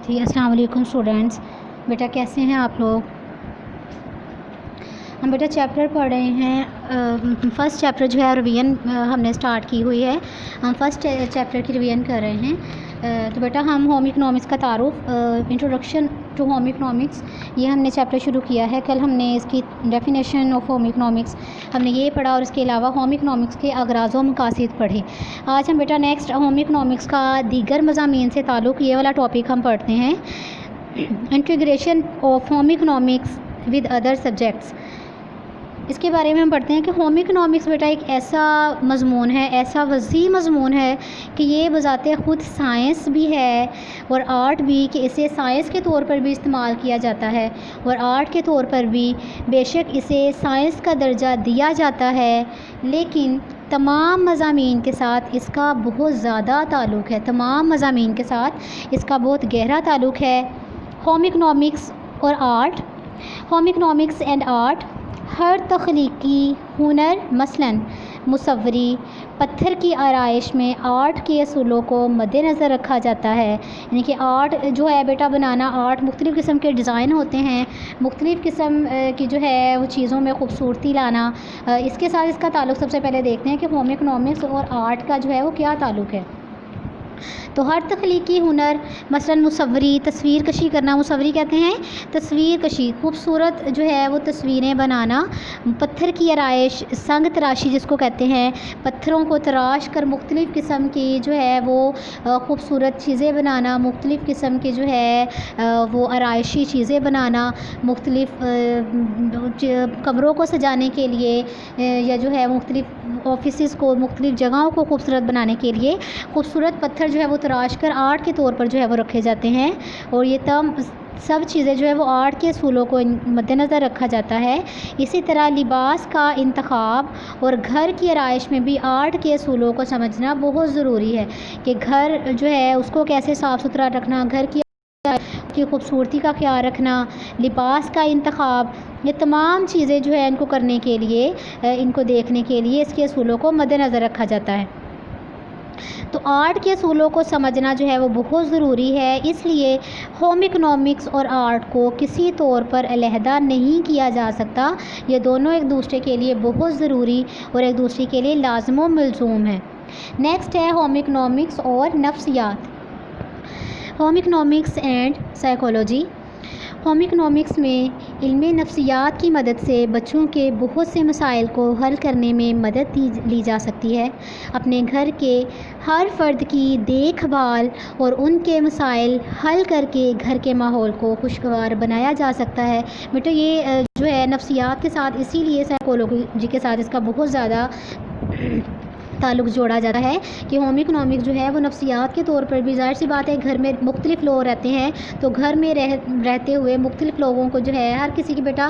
جی السلام علیکم اسٹوڈینٹس. بیٹا کیسے ہیں آپ لوگ؟ ہم بیٹا چیپٹر پڑھ رہے ہیں. فرسٹ چیپٹر جو ہے ریویژن ہم نے سٹارٹ کی ہوئی ہے. ہم فرسٹ چیپٹر کی ریویژن کر رہے ہیں. تو بیٹا ہم ہوم اکنامکس کا تعارف، انٹروڈکشن ٹو ہوم اکنامکس، یہ ہم نے چیپٹر شروع کیا ہے. کل ہم نے اس کی ڈیفینیشن آف ہوم اکنامکس ہم نے یہ پڑھا، اور اس کے علاوہ ہوم اکنامکس کے اغراض و مقاصد پڑھے. آج ہم بیٹا نیکسٹ ہوم اکنامکس کا دیگر مضامین سے تعلق یہ والا ٹاپک ہم پڑھتے ہیں، integration of home economics with other subjects. اس کے بارے میں ہم پڑھتے ہیں کہ ہوم اکنامکس بیٹا ایک ایسا مضمون ہے، ایسا وسیع مضمون ہے کہ یہ بذات خود سائنس بھی ہے اور آرٹ بھی، کہ اسے سائنس کے طور پر بھی استعمال کیا جاتا ہے اور آرٹ کے طور پر بھی. بے شک اسے سائنس کا درجہ دیا جاتا ہے، لیکن تمام مضامین کے ساتھ اس کا بہت زیادہ تعلق ہے، تمام مضامین کے ساتھ اس کا بہت گہرا تعلق ہے. ہوم اکنامکس اور art. Home economics and art, ہر تخلیقی ہنر مثلاً مصوری، پتھر کی آرائش میں آرٹ کے اصولوں کو مد نظر رکھا جاتا ہے. یعنی کہ آرٹ جو ہے بیٹا بنانا، آرٹ مختلف قسم کے ڈیزائن ہوتے ہیں، مختلف قسم کی جو ہے وہ چیزوں میں خوبصورتی لانا. اس کے ساتھ اس کا تعلق سب سے پہلے دیکھتے ہیں کہ ہوم اکنامکس اور آرٹ کا جو ہے وہ کیا تعلق ہے. تو ہر تخلیقی ہنر مثلاً مصوری، تصویر کشی کرنا، مصوری کہتے ہیں تصویر کشی، خوبصورت جو ہے وہ تصویریں بنانا. پتھر کی آرائش، سنگ تراشی جس کو کہتے ہیں، پتھروں کو تراش کر مختلف قسم کی جو ہے وہ خوبصورت چیزیں بنانا، مختلف قسم کی جو ہے وہ آرائشی چیزیں بنانا، مختلف کمروں کو سجانے کے لیے یا جو ہے مختلف آفیسز کو، مختلف جگہوں کو خوبصورت بنانے کے لیے خوبصورت پتھر جو ہے وہ تراش کر آرٹ کے طور پر جو ہے وہ رکھے جاتے ہیں. اور یہ سب چیزیں جو ہے وہ آرٹ کے اصولوں کو مد نظر رکھا جاتا ہے. اسی طرح لباس کا انتخاب اور گھر کی آرائش میں بھی آرٹ کے اصولوں کو سمجھنا بہت ضروری ہے، کہ گھر جو ہے اس کو کیسے صاف ستھرا رکھنا، گھر کی خوبصورتی کا خیال رکھنا، لباس کا انتخاب، یہ تمام چیزیں جو ہے ان کو کرنے کے لیے، ان کو دیکھنے کے لیے اس کے اصولوں کو مد نظر رکھا جاتا ہے. تو آرٹ کے اصولوں کو سمجھنا جو ہے وہ بہت ضروری ہے. اس لیے ہوم اکنامکس اور آرٹ کو کسی طور پر علیحدہ نہیں کیا جا سکتا. یہ دونوں ایک دوسرے کے لیے بہت ضروری اور ایک دوسرے کے لیے لازم و ملزوم ہے. نیکسٹ ہے ہوم اکنامکس اور نفسیات. Home economics and psychology. Home economics میں علم نفسیات کی مدد سے بچوں کے بہت سے مسائل کو حل کرنے میں مدد لی جا سکتی ہے. اپنے گھر کے ہر فرد کی دیکھ بھال اور ان کے مسائل حل کر کے گھر کے ماحول کو خوشگوار بنایا جا سکتا ہے. بیٹا یہ جو ہے نفسیات کے ساتھ، اسی لیے سائیکالوجی کے ساتھ اس کا بہت زیادہ تعلق جوڑا جاتا ہے کہ ہوم اکنامکس جو ہے وہ نفسیات کے طور پر بھی، ظاہر سی بات ہے گھر میں مختلف لوگ رہتے ہیں، تو گھر میں رہتے ہوئے مختلف لوگوں کو جو ہے ہر کسی کی بیٹا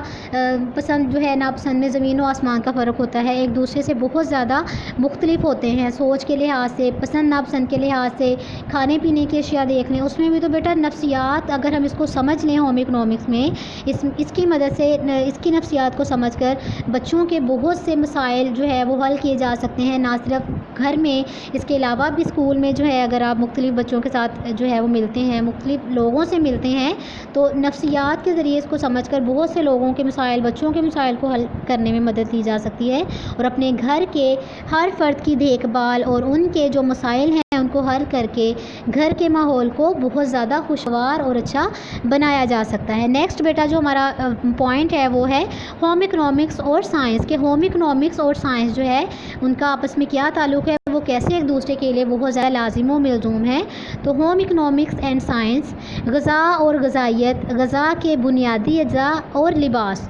پسند جو ہے ناپسند میں زمین و آسمان کا فرق ہوتا ہے. ایک دوسرے سے بہت زیادہ مختلف ہوتے ہیں، سوچ کے لحاظ سے، پسند ناپسند کے لحاظ سے، کھانے پینے کی اشیاء دیکھ لیں اس میں بھی. تو بیٹا نفسیات اگر ہم اس کو سمجھ لیں ہوم اکنامکس میں، اس کی مدد سے، اس کی نفسیات کو سمجھ کر بچوں کے بہت سے مسائل جو ہے وہ حل کیے جا سکتے ہیں. نہ صرف گھر میں، اس کے علاوہ بھی اسکول میں جو ہے اگر آپ مختلف بچوں کے ساتھ جو ہے وہ ملتے ہیں، مختلف لوگوں سے ملتے ہیں، تو نفسیات کے ذریعے اس کو سمجھ کر بہت سے لوگوں کے مسائل، بچوں کے مسائل کو حل کرنے میں مدد لی جا سکتی ہے. اور اپنے گھر کے ہر فرد کی دیکھ بھال اور ان کے جو مسائل ہیں ان کو حل کر کے گھر کے ماحول کو بہت زیادہ خوشگوار اور اچھا بنایا جا سکتا ہے. نیکسٹ بیٹا جو ہمارا پوائنٹ ہے وہ ہے ہوم اکنامکس اور سائنس. کے ہوم اکنامکس اور سائنس جو ہے ان کا آپس میں کیا تعلق ہے، وہ کیسے ایک دوسرے کے لیے بہت زیادہ لازم و ملزوم ہے. تو ہوم اکنامکس اینڈ سائنس، غذا اور غذائیت، غذا کے بنیادی اجزاء اور لباس،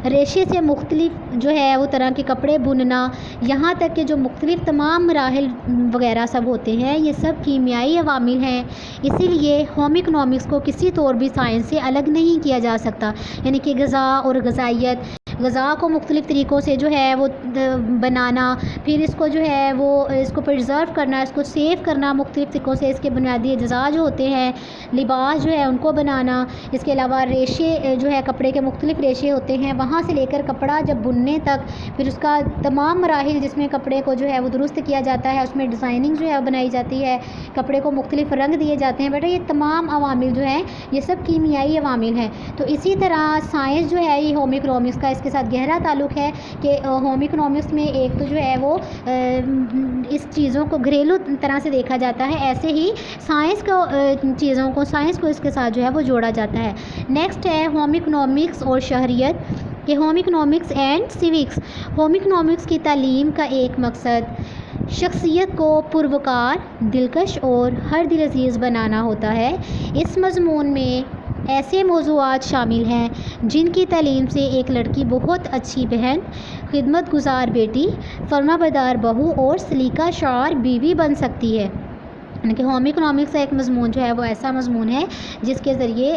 ریشے سے مختلف جو ہے وہ طرح کے کپڑے بننا، یہاں تک کہ جو مختلف تمام مراحل وغیرہ سب ہوتے ہیں، یہ سب کیمیائی عوامل ہیں. اسی لیے ہوم اکنامکس کو کسی طور بھی سائنس سے الگ نہیں کیا جا سکتا. یعنی کہ غذا اور غذائیت غذا کو مختلف طریقوں سے جو ہے وہ بنانا، پھر اس کو جو ہے وہ اس کو پرزرو کرنا، اس کو سیو کرنا مختلف طریقوں سے، اس کے بنیادی اجزاء جو ہوتے ہیں، لباس جو ہے ان کو بنانا، اس کے علاوہ ریشے جو ہے کپڑے کے مختلف ریشے ہوتے ہیں، وہاں سے لے کر کپڑا جب بننے تک، پھر اس کا تمام مراحل جس میں کپڑے کو جو ہے وہ درست کیا جاتا ہے، اس میں ڈیزائننگ جو ہے بنائی جاتی ہے، کپڑے کو مختلف رنگ دیے جاتے ہیں، بیٹا یہ تمام عوامل جو ہیں یہ سب کیمیائی عوامل ہیں۔ تو اسی طرح سائنس جو ہے یہ ہوم اکنامکس کا اس کے ساتھ گہرا تعلق ہے کہ ہوم اکنامکس میں ایک تو جو ہے وہ اس چیزوں کو گھریلو طرح سے دیکھا جاتا ہے، ایسے ہی سائنس کو سائنس کو اس کے ساتھ جو ہے وہ جوڑا جاتا ہے۔ نیکسٹ ہے ہوم اکنامکس اور شہریت کہ home economics and سیوکس۔ Home economics کی تعلیم کا ایک مقصد شخصیت کو پروکار، دلکش اور ہر دل عزیز بنانا ہوتا ہے۔ اس مضمون میں ایسے موضوعات شامل ہیں جن کی تعلیم سے ایک لڑکی بہت اچھی بہن، خدمت گزار بیٹی، فرما بردار بہو اور سلیقہ شعار بیوی بن سکتی ہے۔ یعنی کہ ہوم اکنامکس ایک مضمون جو ہے وہ ایسا مضمون ہے جس کے ذریعے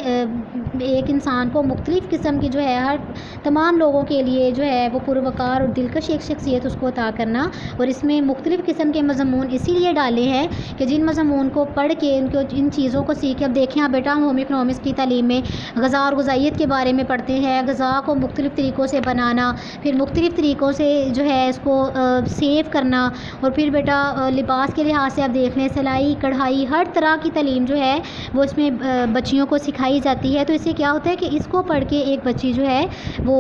ایک انسان کو مختلف قسم کی جو ہے ہر تمام لوگوں کے لیے جو ہے وہ پروکار اور دلکش ایک شخصیت اس کو عطا کرنا، اور اس میں مختلف قسم کے مضمون اسی لیے ڈالے ہیں کہ جن مضمون کو پڑھ کے ان چیزوں کو سیکھ۔ اب دیکھیں آپ بیٹا ہوم اکنامکس کی تعلیم میں غذا اور غذائیت کے بارے میں پڑھتے ہیں، غذا کو مختلف طریقوں سے بنانا، پھر مختلف طریقوں سے جو ہے اس کو سیو کرنا، اور پھر بیٹا لباس کے لحاظ سے آپ دیکھ لیں سلائی کڑھائی ہر طرح کی تعلیم جو ہے وہ اس میں بچیوں کو سکھائی جاتی ہے۔ تو اس سے کیا ہوتا ہے کہ اس کو پڑھ کے ایک بچی جو ہے وہ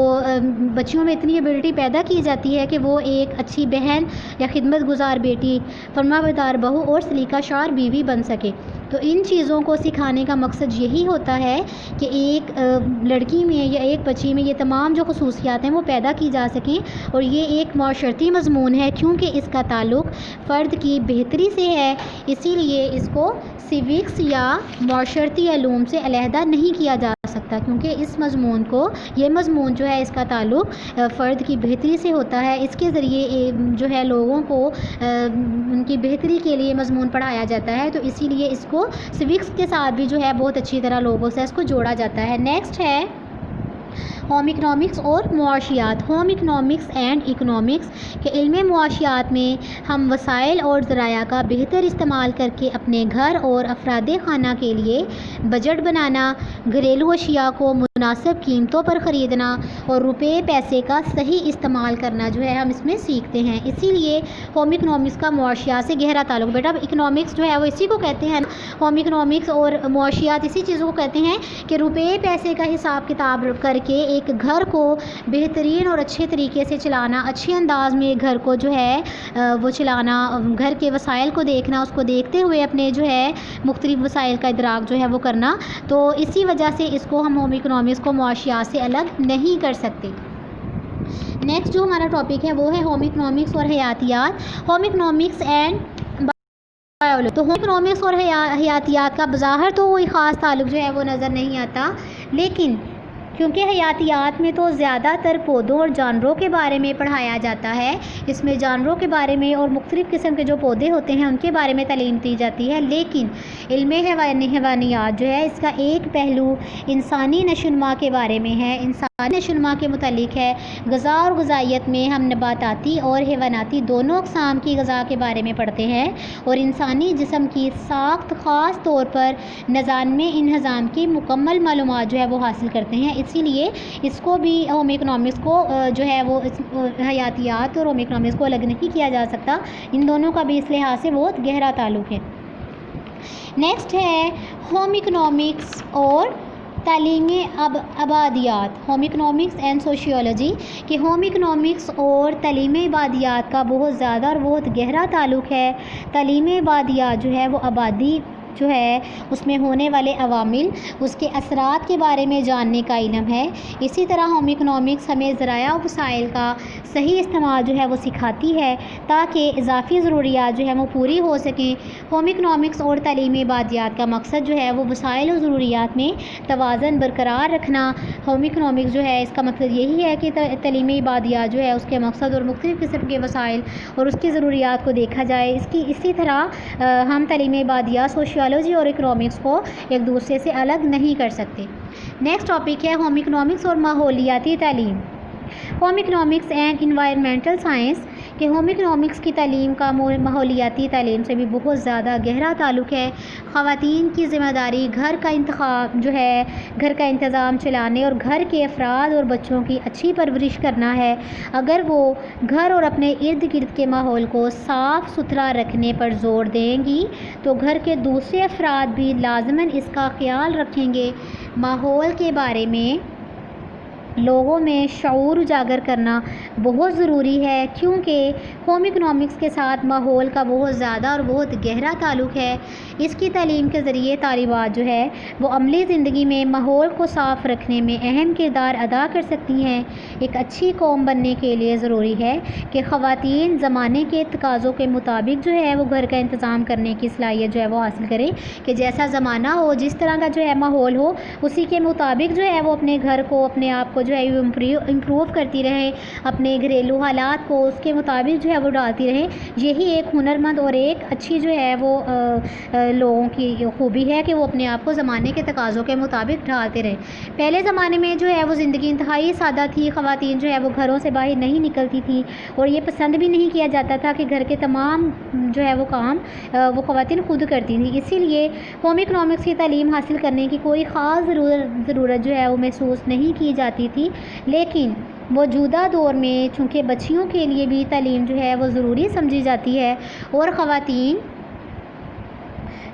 بچیوں میں اتنی ایبلٹی پیدا کی جاتی ہے کہ وہ ایک اچھی بہن یا خدمت گزار بیٹی، فرما بردار بہو اور سلیقہ شعار بیوی بن سکے۔ تو ان چیزوں کو سکھانے کا مقصد یہی ہوتا ہے کہ ایک لڑکی میں یا ایک بچی میں یہ تمام جو خصوصیات ہیں وہ پیدا کی جا سکیں، اور یہ ایک معاشرتی مضمون ہے کیونکہ اس کا تعلق فرد کی بہتری سے ہے، اسی لیے اس کو سیوکس یا معاشرتی علوم سے علیحدہ نہیں کیا جا سکتا، کیونکہ اس مضمون کو یہ مضمون جو ہے اس کا تعلق فرد کی بہتری سے ہوتا ہے۔ اس کے ذریعے جو ہے لوگوں کو ان کی بہتری کے لیے مضمون پڑھایا جاتا ہے، تو اسی لیے اس کو سیوکس کے ساتھ بھی جو ہے بہت اچھی طرح لوگوں سے اس کو جوڑا جاتا ہے۔ نیکسٹ ہے ہوم اکنامکس اور معاشیات۔ ہوم اکنامکس اینڈ اکنامکس کے علم معاشیات میں ہم وسائل اور ذرائع کا بہتر استعمال کر کے اپنے گھر اور افراد خانہ کے لیے بجٹ بنانا، گھریلو اشیاء کو مناسب قیمتوں پر خریدنا اور روپے پیسے کا صحیح استعمال کرنا جو ہے ہم اس میں سیکھتے ہیں۔ اسی لیے ہوم اکنامکس کا معاشیات سے گہرا تعلق۔ بیٹا اکنامکس جو ہے وہ اسی کو کہتے ہیں، ہوم اکنامکس اور معاشیات اسی چیزوں کو کہتے ہیں کہ روپے پیسے کا حساب کتاب کر کے ایک گھر کو بہترین اور اچھے طریقے سے چلانا، اچھے انداز میں گھر کو جو ہے وہ چلانا، گھر کے وسائل کو دیکھنا، اس کو دیکھتے ہوئے اپنے جو ہے مختلف وسائل کا ادراک جو ہے وہ کرنا۔ تو اسی وجہ سے اس کو ہم ہوم اکنامکس کو معاشیات سے الگ نہیں کر سکتے۔ نیکسٹ جو ہمارا ٹاپک ہے وہ ہے ہوم اکنامکس اور حیاتیات۔ ہوم اکنامکس اینڈ تو ہوم اکنامکس اور حیاتیات کا بظاہر تو کوئی خاص تعلق جو ہے وہ نظر نہیں آتا، لیکن کیونکہ حیاتیات میں تو زیادہ تر پودوں اور جانوروں کے بارے میں پڑھایا جاتا ہے، اس میں جانوروں کے بارے میں اور مختلف قسم کے جو پودے ہوتے ہیں ان کے بارے میں تعلیم دی جاتی ہے، لیکن علم حیوانیات جو ہے اس کا ایک پہلو انسانی نشوونما کے بارے میں ہے، انسانی نشوونما کے متعلق ہے۔ غذا اور غذائیت میں ہم نباتاتی اور حیواناتی دونوں اقسام کی غذا کے بارے میں پڑھتے ہیں، اور انسانی جسم کی ساخت خاص طور پر نظام انہضام کی مکمل معلومات جو ہے وہ حاصل کرتے ہیں۔ اسی لیے اس کو بھی ہوم اکنامکس کو جو ہے وہ حیاتیات اور ہوم اکنامکس کو الگ نہیں کیا جا سکتا، ان دونوں کا بھی اس لحاظ سے بہت گہرا تعلق ہے۔ نیکسٹ ہے ہوم اکنامکس اور تعلیم آبادیات، ہوم اکنامکس اینڈ سوشیولوجی کہ ہوم اکنامکس اور تعلیم آبادیات کا بہت زیادہ اور بہت گہرا تعلق ہے۔ تعلیم آبادیات جو ہے وہ آبادی جو ہے اس میں ہونے والے عوامل، اس کے اثرات کے بارے میں جاننے کا علم ہے۔ اسی طرح ہوم اکنامکس ہمیں ذرائع و وسائل کا صحیح استعمال جو ہے وہ سکھاتی ہے تاکہ اضافی ضروریات جو ہے وہ پوری ہو سکیں۔ ہوم اکنامکس اور تعلیمی آبادیات کا مقصد جو ہے وہ وسائل و ضروریات میں توازن برقرار رکھنا۔ ہوم اکنامکس جو ہے اس کا مقصد یہی ہے کہ تعلیمی آبادیات جو ہے اس کے مقصد اور مختلف قسم کے وسائل اور اس کی ضروریات کو دیکھا جائے۔ اسی طرح ہم تعلیمی آبادیات سوشیولوجی اور اکنامکس کو ایک دوسرے سے الگ نہیں کر سکتے۔ نیکسٹ ٹاپک ہے ہوم اکنامکس اور ماحولیاتی تعلیم۔ Home economics and environmental science کہ ہوم اکنامکس کی تعلیم کا ماحولیاتی تعلیم سے بھی بہت زیادہ گہرا تعلق ہے۔ خواتین کی ذمہ داری گھر کا انتخاب جو ہے، گھر کا انتظام چلانے اور گھر کے افراد اور بچوں کی اچھی پرورش کرنا ہے۔ اگر وہ گھر اور اپنے ارد گرد کے ماحول کو صاف ستھرا رکھنے پر زور دیں گی تو گھر کے دوسرے افراد بھی لازماً اس کا خیال رکھیں گے۔ ماحول کے بارے میں لوگوں میں شعور اجاگر کرنا بہت ضروری ہے، کیونکہ ہوم اکنامکس کے ساتھ ماحول کا بہت زیادہ اور بہت گہرا تعلق ہے۔ اس کی تعلیم کے ذریعے طالبات جو ہے وہ عملی زندگی میں ماحول کو صاف رکھنے میں اہم کردار ادا کر سکتی ہیں۔ ایک اچھی قوم بننے کے لیے ضروری ہے کہ خواتین زمانے کے تقاضوں کے مطابق جو ہے وہ گھر کا انتظام کرنے کی صلاحیت جو ہے وہ حاصل کریں، کہ جیسا زمانہ ہو، جس طرح کا جو ہے ماحول ہو، اسی کے مطابق جو ہے وہ اپنے گھر کو، اپنے آپ کو جو ہے امپروو کرتی رہیں، اپنے گھریلو حالات کو اس کے مطابق جو ہے وہ ڈالتی رہیں۔ یہی ایک ہنرمند اور ایک اچھی جو ہے وہ لوگوں کی خوبی ہے کہ وہ اپنے آپ کو زمانے کے تقاضوں کے مطابق ڈھالتے رہیں۔ پہلے زمانے میں جو ہے وہ زندگی انتہائی سادہ تھی، خواتین جو ہے وہ گھروں سے باہر نہیں نکلتی تھیں اور یہ پسند بھی نہیں کیا جاتا تھا کہ گھر کے تمام جو ہے وہ کام وہ خواتین خود کرتی تھیں۔ اسی لیے ہوم اکنامکس کی تعلیم حاصل کرنے کی کوئی خاص ضرورت جو ہے وہ محسوس نہیں کی جاتی تھی، لیکن موجودہ دور میں چونکہ بچیوں کے لیے بھی تعلیم جو ہے وہ ضروری سمجھی جاتی ہے اور خواتین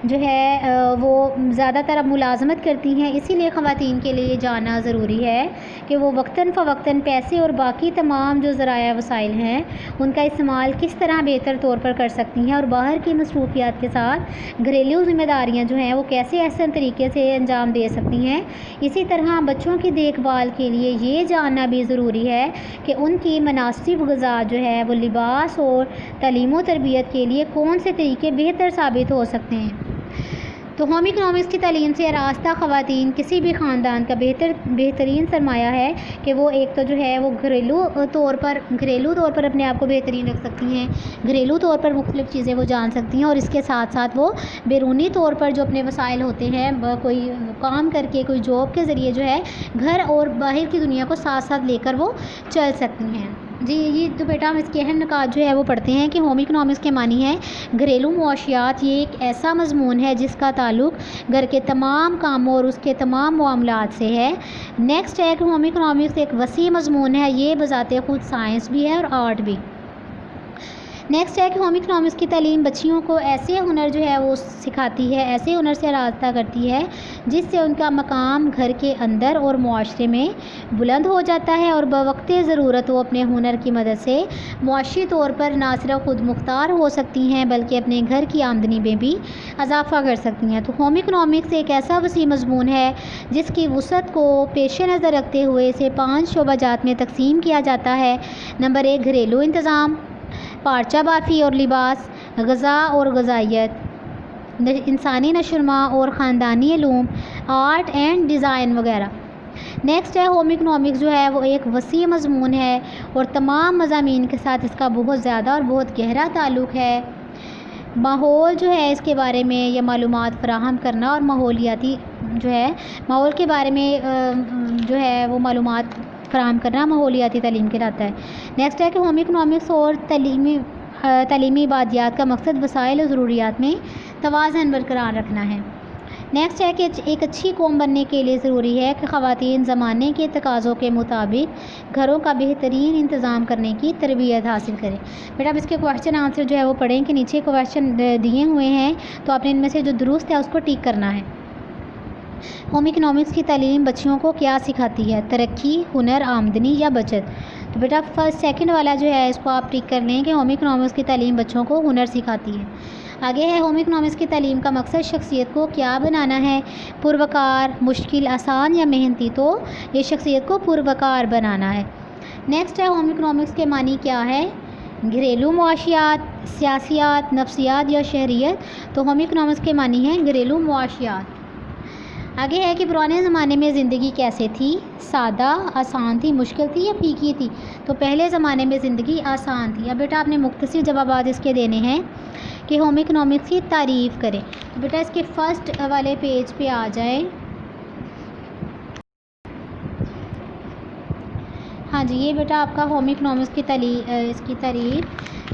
جو ہے وہ زیادہ تر اب ملازمت کرتی ہیں، اسی لیے خواتین کے لیے جاننا ضروری ہے کہ وہ وقتاً فوقتاً پیسے اور باقی تمام جو ذرائع وسائل ہیں ان کا استعمال کس طرح بہتر طور پر کر سکتی ہیں اور باہر کی مصروفیات کے ساتھ گھریلو ذمہ داریاں جو ہیں وہ کیسے احسن طریقے سے انجام دے سکتی ہیں۔ اسی طرح بچوں کی دیکھ بھال کے لیے یہ جاننا بھی ضروری ہے کہ ان کی مناسب غذا جو ہے وہ لباس اور تعلیم و تربیت کے لیے کون سے طریقے بہتر ثابت ہو سکتے ہیں۔ تو ہوم اکنامکس کی تعلیم سے آراستہ خواتین کسی بھی خاندان کا بہترین سرمایہ ہے کہ وہ ایک تو جو ہے وہ گھریلو طور پر اپنے آپ کو بہترین رکھ سکتی ہیں، گھریلو طور پر مختلف چیزیں وہ جان سکتی ہیں اور اس کے ساتھ ساتھ وہ بیرونی طور پر جو اپنے وسائل ہوتے ہیں، کوئی کام کر کے، کوئی جاب کے ذریعے جو ہے گھر اور باہر کی دنیا کو ساتھ ساتھ لے کر وہ چل سکتی ہیں۔ جی یہ تو بیٹا ہم اس کے اہم نکات جو ہے وہ پڑھتے ہیں کہ ہوم اکنامکس کے معنی ہے گھریلو معاشیات۔ یہ ایک ایسا مضمون ہے جس کا تعلق گھر کے تمام کاموں اور اس کے تمام معاملات سے ہے۔ نیکسٹ ہے کہ ہوم اکنامکس ایک وسیع مضمون ہے، یہ بذات خود سائنس بھی ہے اور آرٹ بھی۔ نیکسٹ ہے کہ ہوم اکنامکس کی تعلیم بچیوں کو ایسے ہنر جو ہے وہ سکھاتی ہے، ایسے ہنر سے آراستہ کرتی ہے جس سے ان کا مقام گھر کے اندر اور معاشرے میں بلند ہو جاتا ہے اور بوقت ضرورت وہ اپنے ہنر کی مدد سے معاشی طور پر نہ صرف خود مختار ہو سکتی ہیں بلکہ اپنے گھر کی آمدنی میں بھی اضافہ کر سکتی ہیں۔ تو ہوم اکنامکس ایک ایسا وسیع مضمون ہے جس کی وسعت کو پیش نظر رکھتے ہوئے اسے 5 شعبہ جات میں تقسیم کیا جاتا ہے۔ نمبر 1 گھریلو انتظام، پارچہ بافی اور لباس، غذا اور غذائیت، انسانی نشوونما اور خاندانی علوم، آرٹ اینڈ ڈیزائن وغیرہ۔ نیکسٹ ہے ہوم اکنامکس جو ہے وہ ایک وسیع مضمون ہے اور تمام مضامین کے ساتھ اس کا بہت زیادہ اور بہت گہرا تعلق ہے۔ ماحول جو ہے اس کے بارے میں یہ معلومات فراہم کرنا اور ماحولیاتی جو ہے ماحول کے بارے میں جو ہے وہ معلومات فراہم کرنا ماحولیاتی تعلیم کہلاتا ہے۔ نیکسٹ ہے کہ ہوم اکنامکس اور تعلیمی عبادیات کا مقصد وسائل اور ضروریات میں توازن برقرار رکھنا ہے۔ نیکسٹ ہے کہ ایک اچھی قوم بننے کے لیے ضروری ہے کہ خواتین زمانے کے تقاضوں کے مطابق گھروں کا بہترین انتظام کرنے کی تربیت حاصل کریں۔ بیٹا اب اس کے کویشچن آنسر جو ہے وہ پڑھیں کہ نیچے کویشچن دیے ہوئے ہیں تو آپ نے ان میں سے جو درست ہے اس کو ٹک کرنا ہے۔ ہوم اکنامکس کی تعلیم بچیوں کو کیا سکھاتی ہے؟ ترقی، ہنر، آمدنی یا بچت؟ تو بیٹا فرسٹ سیکنڈ والا جو ہے اس کو آپ ٹک کر لیں کہ ہوم اکنامکس کی تعلیم بچوں کو ہنر سکھاتی ہے۔ آگے ہے ہوم اکنامکس کی تعلیم کا مقصد شخصیت کو کیا بنانا ہے؟ پروکار، مشکل، آسان یا محنتی؟ تو یہ شخصیت کو پروکار بنانا ہے۔ نیکسٹ ہے ہوم اکنامکس کے معنی کیا ہے؟ گھریلو معاشیات، سیاسیات، نفسیات یا شہریت؟ تو ہوم اکنامکس کے معنی ہیں گھریلو معاشیات۔ آگے ہے کہ پرانے زمانے میں زندگی کیسے تھی؟ سادہ، آسان تھی، مشکل تھی یا پھیکی تھی؟ تو پہلے زمانے میں زندگی آسان تھی۔ اب بیٹا آپ نے مختصر جوابات اس کے دینے ہیں کہ ہوم اکنامکس کی تعریف کریں۔ تو بیٹا اس کے فرسٹ والے پیج پہ آ جائیں۔ ہاں جی، یہ بیٹا آپ کا ہوم اکنامکس کی اس کی تعریف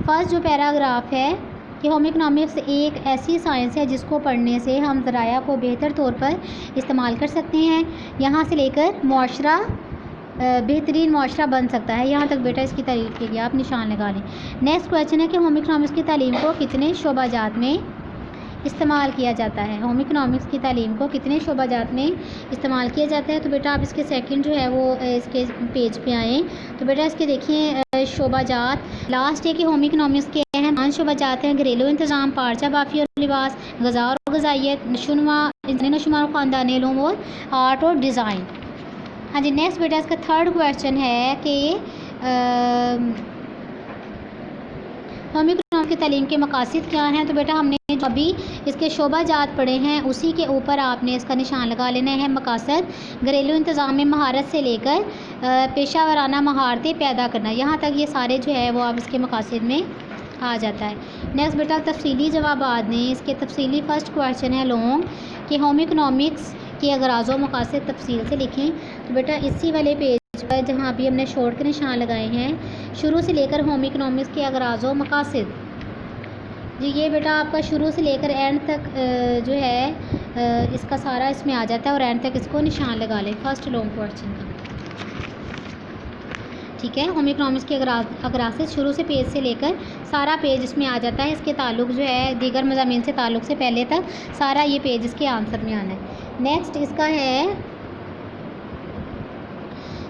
فرسٹ جو پیراگراف ہے کہ ہوم اکنامکس ایک ایسی سائنس ہے جس کو پڑھنے سے ہم ذرائع کو بہتر طور پر استعمال کر سکتے ہیں، یہاں سے لے کر معاشرہ بہترین معاشرہ بن سکتا ہے، یہاں تک بیٹا اس کی تعریف کے لیے آپ نشان لگا لیں۔ نیکسٹ کویشچن ہے کہ ہوم اکنامکس کی تعلیم کو کتنے شعبہ جات میں استعمال کیا جاتا ہے؟ ہوم اکنامکس کی تعلیم کو کتنے شعبہ جات میں استعمال کیا جاتا ہے؟ تو بیٹا آپ اس کے سیکنڈ جو ہے وہ اس کے پیج پہ آئیں تو بیٹا اس کے دیکھیں شعبہ جات لاسٹ ہے کہ ہوم اکنامکس کے اہم 5 شعبہ جات ہیں: گھریلو انتظام، پارچہ بافی اور لباس، غذا اور غذائیت، نشو و شمار، خاندانی علوم اور آرٹ اور ڈیزائن۔ ہاں جی، نیکسٹ بیٹا اس کا تھرڈ کویشچن ہے کہ ہوم اکنامکس کی تعلیم کے مقاصد کیا ہیں؟ تو بیٹا ہم نے جو ابھی اس کے شعبہ جات پڑھے ہیں اسی کے اوپر آپ نے اس کا نشان لگا لینا ہے۔ مقاصد گھریلو انتظام میں مہارت سے لے کر پیشہ ورانہ مہارتیں پیدا کرنا، یہاں تک یہ سارے جو ہے وہ آپ اس کے مقاصد میں آ جاتا ہے۔ نیکسٹ بیٹا تفصیلی جوابات دیں، اس کے تفصیلی فرسٹ کویشچن ہے لونگ کہ ہوم اکنامکس کے اغراض و مقاصد تفصیل سے لکھیں۔ تو بیٹا اسی والے پیج پر جہاں ابھی ہم نے شارٹ کے نشان لگائے ہیں شروع سے لے کر ہوم اکنامکس کے اغراض و مقاصد، جی یہ بیٹا آپ کا شروع سے لے کر اینڈ تک جو ہے اس کا سارا اس میں آ جاتا ہے اور اینڈ تک اس کو نشان لگا لیں فرسٹ لانگ کویشچن کا، ٹھیک ہے۔ ہوم اکنامکس کے اغراض سے شروع سے پیج سے لے کر سارا پیج اس میں آ جاتا ہے، اس کے تعلق جو ہے دیگر مضامین سے تعلق سے پہلے تک سارا یہ پیج اس کے آنسر میں آنا ہے۔ نیکسٹ اس کا ہے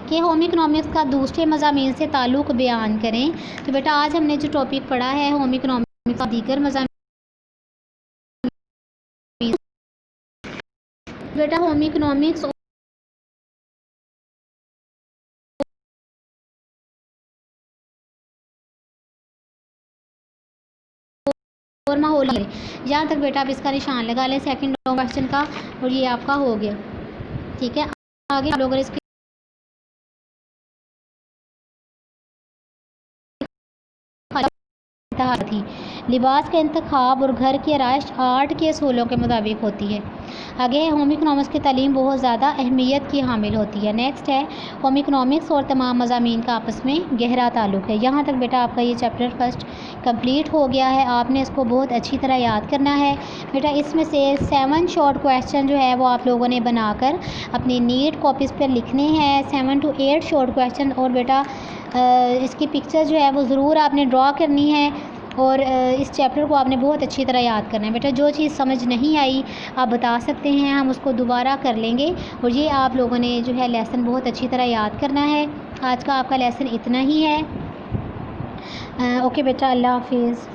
کہ ہوم اکنامکس کا دوسرے مضامین سے تعلق بیان کریں۔ تو بیٹا آج ہم نے جو ٹاپک پڑھا ہے ہوم اکنامکس کا دیگر مضامین، بیٹا ہوم اکنامکس اور ماحولی، یہاں تک بیٹا آپ اس کا نشان لگا لیں سیکنڈ کویشچن کا اور یہ آپ کا ہو گیا، ٹھیک ہے۔ آگے ہم لوگ اس کی تھی لباس کا انتخاب اور گھر کی آرائش آرٹ کے اصولوں کے مطابق ہوتی ہے۔ آگے ہوم اکنامکس کی تعلیم بہت زیادہ اہمیت کی حامل ہوتی ہے۔ نیکسٹ ہے ہوم اکنامکس اور تمام مضامین کا آپس میں گہرا تعلق ہے۔ یہاں تک بیٹا آپ کا یہ چیپٹر فرسٹ کمپلیٹ ہو گیا ہے، آپ نے اس کو بہت اچھی طرح یاد کرنا ہے بیٹا۔ اس میں سے 7 شارٹ کویشچن جو ہے وہ آپ لوگوں نے بنا کر اپنی نیٹ کاپیز پر لکھنے ہیں، 7 to 8 شارٹ کویشچن، اور بیٹا اس کی پکچر جو ہے وہ ضرور آپ نے ڈرا کرنی ہے اور اس چیپٹر کو آپ نے بہت اچھی طرح یاد کرنا ہے بیٹا۔ جو چیز سمجھ نہیں آئی آپ بتا سکتے ہیں، ہم اس کو دوبارہ کر لیں گے، اور یہ آپ لوگوں نے جو ہے لیسن بہت اچھی طرح یاد کرنا ہے۔ آج کا آپ کا لیسن اتنا ہی ہے۔ اوکے بیٹا، اللہ حافظ۔